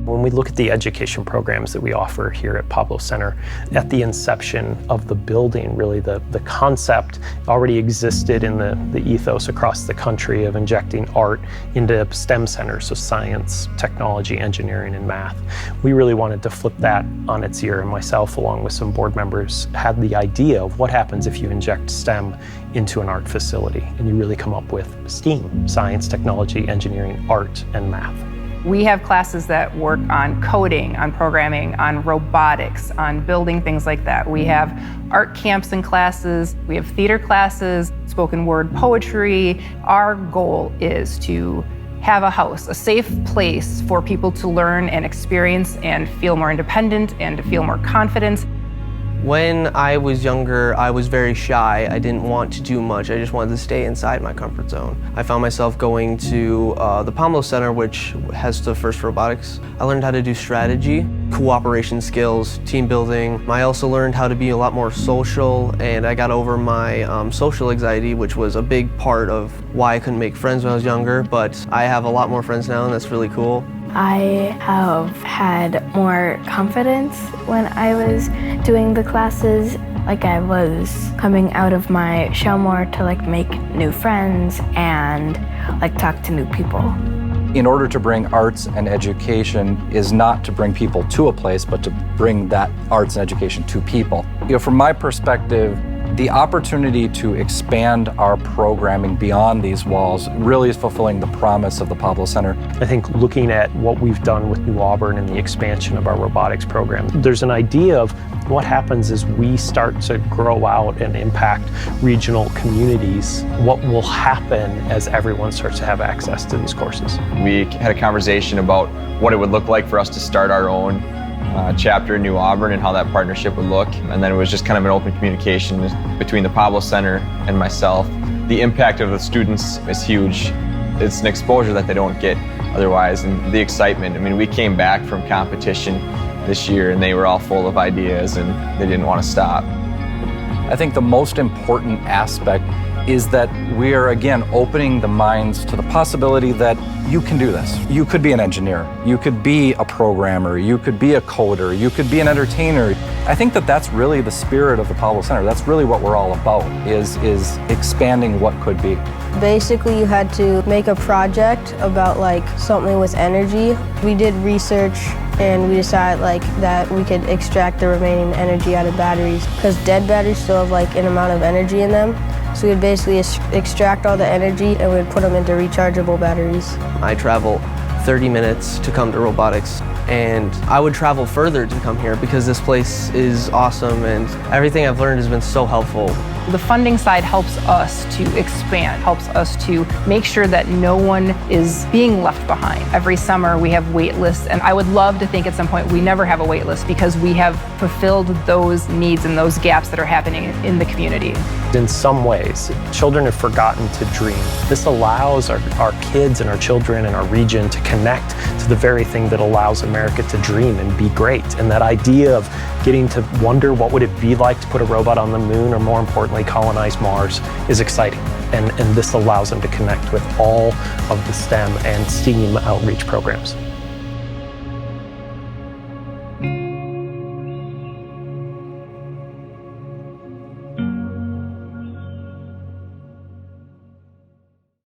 When we look at the education programs that we offer here at Pablo Center, at the inception of the building, really the concept already existed in the ethos across the country of injecting art into STEM centers, so science, technology, engineering, and math. We really wanted to flip that on its ear, and myself, along with some board members, had the idea of what happens if you inject STEM into an art facility, and you really come up with STEAM, science, technology, engineering, art, and math. We have classes that work on coding, on programming, on robotics, on building things like that. We have art camps and classes, we have theater classes, spoken word poetry. Our goal is to have a house, a safe place for people to learn and experience and feel more independent and to feel more confident. When I was younger, I was very shy. I didn't want to do much. I just wanted to stay inside my comfort zone. I found myself going to the Pablo Center, which has the first robotics. I learned how to do strategy, cooperation skills, team building. I also learned how to be a lot more social, and I got over my social anxiety, which was a big part of why I couldn't make friends when I was younger, but I have a lot more friends now, and that's really cool. I have had more confidence when I was doing the classes. Like I was coming out of my shell more to make new friends and talk to new people. In order to bring arts and education is not to bring people to a place, but to bring that arts and education to people. From my perspective, the opportunity to expand our programming beyond these walls really is fulfilling the promise of the Pablo Center. I think looking at what we've done with New Auburn and the expansion of our robotics program, there's an idea of what happens as we start to grow out and impact regional communities. What will happen as everyone starts to have access to these courses? We had a conversation about what it would look like for us to start our own chapter in New Auburn and how that partnership would look. And then it was just kind of an open communication between the Pablo Center and myself. The impact of the students is huge. It's an exposure that they don't get otherwise, and the excitement. I mean, we came back from competition this year and they were all full of ideas and they didn't want to stop. I think the most important aspect is that we are, again, opening the minds to the possibility that you can do this. You could be an engineer, you could be a programmer, you could be a coder, you could be an entertainer. I think that that's really the spirit of the Pablo Center. That's really what we're all about, is expanding what could be. Basically, you had to make a project about something with energy. We did research and we decided that we could extract the remaining energy out of batteries, because dead batteries still have an amount of energy in them. So we'd basically extract all the energy and we'd put them into rechargeable batteries. I travel 30 minutes to come to robotics, and I would travel further to come here because this place is awesome and everything I've learned has been so helpful. The funding side helps us to expand, helps us to make sure that no one is being left behind. Every summer we have wait lists, and I would love to think at some point we never have a wait list because we have fulfilled those needs and those gaps that are happening in the community. In some ways, children have forgotten to dream. This allows our kids and our children and our region to connect to the very thing that allows America to dream and be great. And that idea of getting to wonder what would it be like to put a robot on the moon, or more importantly, colonize Mars, is exciting. And this allows them to connect with all of the STEM and STEAM outreach programs.